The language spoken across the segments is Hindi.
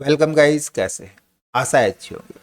वेलकम गाइस, कैसे हैं? आशा है अच्छी होगी।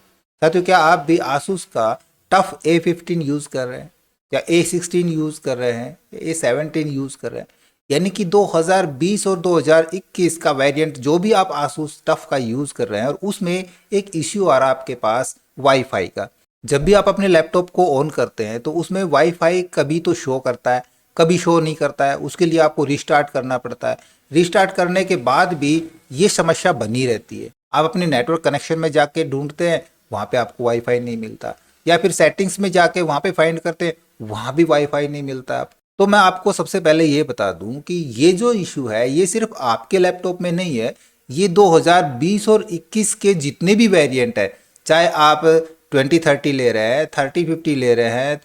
साथियों, क्या आप भी आसूस का टफ A15 यूज़ कर रहे हैं या A16 यूज़ कर रहे हैं या A17 यूज़ कर रहे हैं? यानी कि 2020 और 2021 का वेरिएंट जो भी आप आसूस टफ का यूज़ कर रहे हैं, और उसमें एक इश्यू आ रहा है आपके पास वाईफाई का। जब भी आप अपने लैपटॉप को ऑन करते हैं तो उसमें वाईफाई कभी तो शो करता है, कभी शो नहीं करता है। उसके लिए आपको रिस्टार्ट करना पड़ता है। रिस्टार्ट करने के बाद भी ये समस्या बनी रहती है। आप अपने नेटवर्क कनेक्शन में जाके ढूंढते हैं, वहाँ पे आपको वाईफाई नहीं मिलता, या फिर सेटिंग्स में जाके वहाँ पे फाइंड करते हैं, वहाँ भी वाईफाई नहीं मिलता। तो मैं आपको सबसे पहले ये बता दूं कि ये जो इशू है ये सिर्फ आपके लैपटॉप में नहीं है। ये 2020 और 21 के जितने भी वेरिएंट है, चाहे आप 2030 ले रहे हैं, 3050 ले रहे हैं,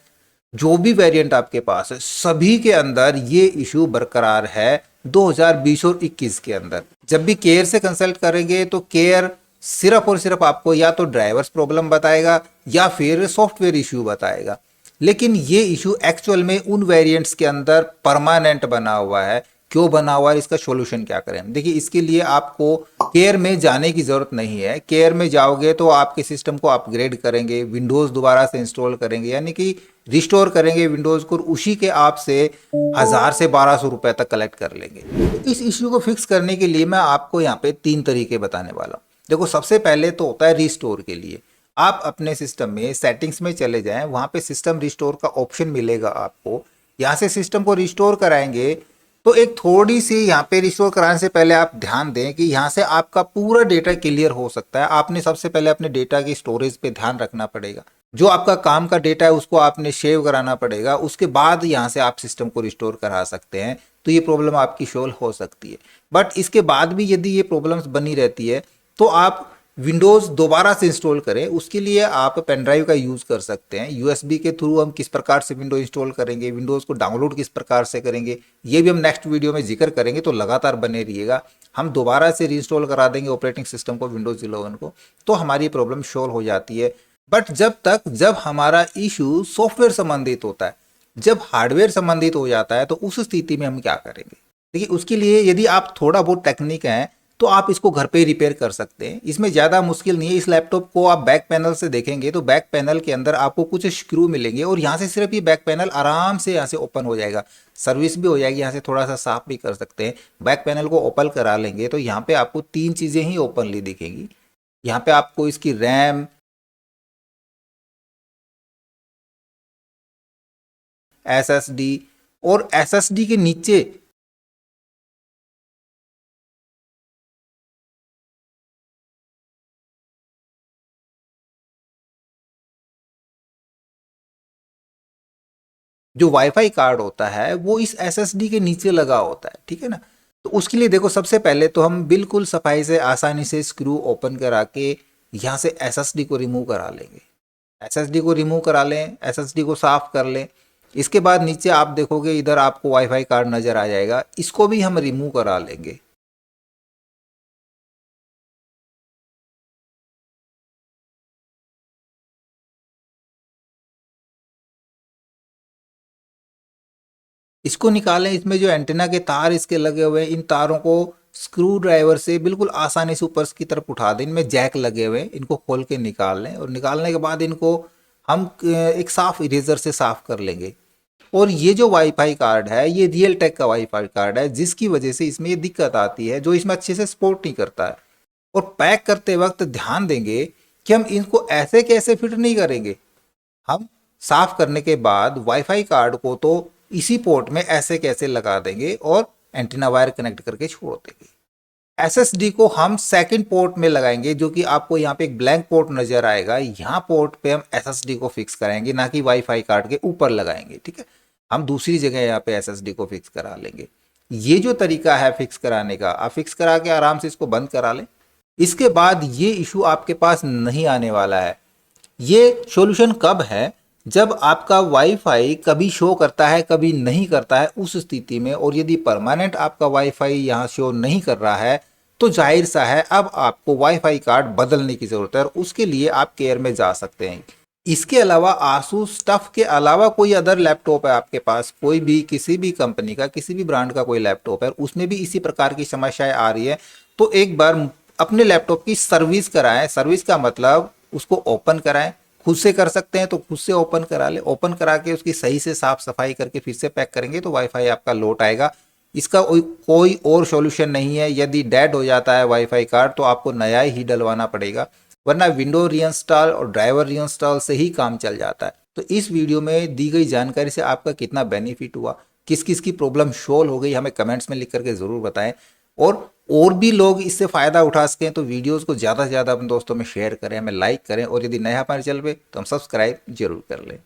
जो भी वेरिएंट आपके पास है, सभी के अंदर ये इशू बरकरार है 2020 और 21 के अंदर। जब भी केयर से कंसल्ट करेंगे तो केयर सिर्फ और सिर्फ आपको या तो ड्राइवर्स प्रॉब्लम बताएगा या फिर सॉफ्टवेयर इशू बताएगा। लेकिन ये इशू एक्चुअल में उन वेरिएंट्स के अंदर परमानेंट बना हुआ है। क्यों बना हुआ है, इसका सॉल्यूशन क्या करें? देखिए, इसके लिए आपको केयर में जाने की जरूरत नहीं है। केयर में जाओगे तो आपके सिस्टम को अपग्रेड करेंगे, विंडोज दोबारा से इंस्टॉल करेंगे, यानी कि रिस्टोर करेंगे विंडोज को, उसी के आप से 1000 से 1200 रुपए तक कलेक्ट कर लेंगे। इस इश्यू को फिक्स करने के लिए मैं आपको यहाँ पे 3 तरीके बताने वाला हूँ। देखो, सबसे पहले तो होता है रिस्टोर के लिए। आप अपने सिस्टम में सेटिंग्स में चले जाएं, वहां पे सिस्टम रिस्टोर का ऑप्शन मिलेगा आपको। यहाँ से सिस्टम को रिस्टोर कराएंगे तो एक थोड़ी सी यहाँ पे रिस्टोर कराने से पहले आप ध्यान दें कि यहाँ से आपका पूरा डेटा क्लियर हो सकता है। आपने सबसे पहले अपने डेटा की स्टोरेज पे ध्यान रखना पड़ेगा। जो आपका काम का डेटा है उसको आपने सेव कराना पड़ेगा। उसके बाद यहाँ से आप सिस्टम को रिस्टोर करा सकते हैं, तो ये प्रॉब्लम आपकी सॉल्व हो सकती है। बट इसके बाद भी यदि ये प्रॉब्लम्स बनी रहती है तो आप विंडोज़ दोबारा से इंस्टॉल करें। उसके लिए आप पेन ड्राइव का यूज़ कर सकते हैं। यूएसबी के थ्रू हम किस प्रकार से विंडो इंस्टॉल करेंगे, विंडोज़ को डाउनलोड किस प्रकार से करेंगे, ये भी हम नेक्स्ट वीडियो में जिक्र करेंगे, तो लगातार बने रहिएगा। हम दोबारा से रीइंस्टॉल करा देंगे ऑपरेटिंग सिस्टम को, विंडोज़ 11 को, तो हमारी प्रॉब्लम सॉल्व हो जाती है। बट जब हमारा इशू सॉफ्टवेयर संबंधित होता है, जब हार्डवेयर संबंधित हो जाता है, तो उस स्थिति में हम क्या करेंगे? देखिए, उसके लिए यदि आप थोड़ा बहुत टेक्निक है तो आप इसको घर पे रिपेयर कर सकते हैं। इसमें ज़्यादा मुश्किल नहीं है। इस लैपटॉप को आप बैक पैनल से देखेंगे तो बैक पैनल के अंदर आपको कुछ स्क्रू मिलेंगे, और यहाँ से सिर्फ ये बैक पैनल आराम से यहाँ से ओपन हो जाएगा। सर्विस भी हो जाएगी, यहाँ से थोड़ा सा साफ भी कर सकते हैं। बैक पैनल को ओपन करा लेंगे तो यहाँ पे आपको 3 चीज़ें ही ओपनली दिखेंगी। यहाँ पे आपको इसकी रैम, SSD, और SSD के नीचे जो वाईफाई कार्ड होता है वो इस एसएसडी के नीचे लगा होता है, ठीक है ना। तो उसके लिए देखो, सबसे पहले तो हम बिल्कुल सफाई से आसानी से स्क्रू ओपन करा के यहाँ से एसएसडी को रिमूव करा लेंगे। एसएसडी को रिमूव करा लें, एसएसडी को साफ कर लें। इसके बाद नीचे आप देखोगे, इधर आपको वाईफाई कार्ड नजर आ जाएगा, इसको भी हम रिमूव करा लेंगे। इसको निकालें। इसमें जो एंटीना के तार इसके लगे हुए हैं, इन तारों को स्क्रू ड्राइवर से बिल्कुल आसानी से ऊपर की तरफ उठा दें। इनमें जैक लगे हुए हैं, इनको खोल के निकाल लें, और निकालने के बाद इनको हम एक साफ इरेजर से साफ कर लेंगे। और ये जो वाईफाई कार्ड है ये रियल टेक का वाईफाई कार्ड है, जिसकी वजह से इसमें ये दिक्कत आती है, जो इसमें अच्छे से सपोर्ट नहीं करता है। और पैक करते वक्त ध्यान देंगे कि हम इनको ऐसे कैसे फिट नहीं करेंगे। हम साफ करने के बाद वाईफाई कार्ड को तो इसी पोर्ट में ऐसे कैसे लगा देंगे और एंटीना वायर कनेक्ट करके छोड़ देंगे। एसएसडी को हम सेकंड पोर्ट में लगाएंगे, जो कि आपको यहाँ पे एक ब्लैंक पोर्ट नजर आएगा। यहाँ पोर्ट पे हम एसएसडी को फिक्स कराएंगे, ना कि वाईफाई कार्ड के ऊपर लगाएंगे, ठीक है। हम दूसरी जगह यहाँ पे एसएसडी को फिक्स करा लेंगे। ये जो तरीका है फिक्स कराने का, आप फिक्स करा के आराम से इसको बंद करा लें। इसके बाद ये इशू आपके पास नहीं आने वाला है। ये सॉल्यूशन कब है? जब आपका वाईफाई कभी शो करता है, कभी नहीं करता है, उस स्थिति में। और यदि परमानेंट आपका वाईफाई यहाँ शो नहीं कर रहा है तो जाहिर सा है अब आपको वाईफाई कार्ड बदलने की ज़रूरत है, और उसके लिए आप केयर में जा सकते हैं। इसके अलावा आसूस टफ के अलावा कोई अदर लैपटॉप है आपके पास, कोई भी किसी भी कंपनी का, किसी भी ब्रांड का कोई लैपटॉप है, उसमें भी इसी प्रकार की समस्याएं आ रही है, तो एक बार अपने लैपटॉप की सर्विस कराएं। सर्विस का मतलब उसको ओपन कराएं, खुद से कर सकते हैं तो खुद से ओपन करा ले, ओपन करा के उसकी सही से साफ सफाई करके फिर से पैक करेंगे तो वाईफाई आपका लोट आएगा। इसका कोई और सॉल्यूशन नहीं है। यदि डेड हो जाता है वाईफाई कार्ड तो आपको नया ही डलवाना पड़ेगा, वरना विंडो रीइंस्टॉल और ड्राइवर रीइंस्टॉल से ही काम चल जाता है। तो इस वीडियो में दी गई जानकारी से आपका कितना बेनिफिट हुआ, किस किस की प्रॉब्लम सॉल्व हो गई, हमें कमेंट्स में लिख करके ज़रूर बताएं। और भी लोग इससे फ़ायदा उठा सकें तो वीडियोस को ज़्यादा से ज़्यादा अपने दोस्तों में शेयर करें, हमें लाइक करें, और यदि नया हमारे चैनल पे तो हम सब्सक्राइब जरूर कर लें।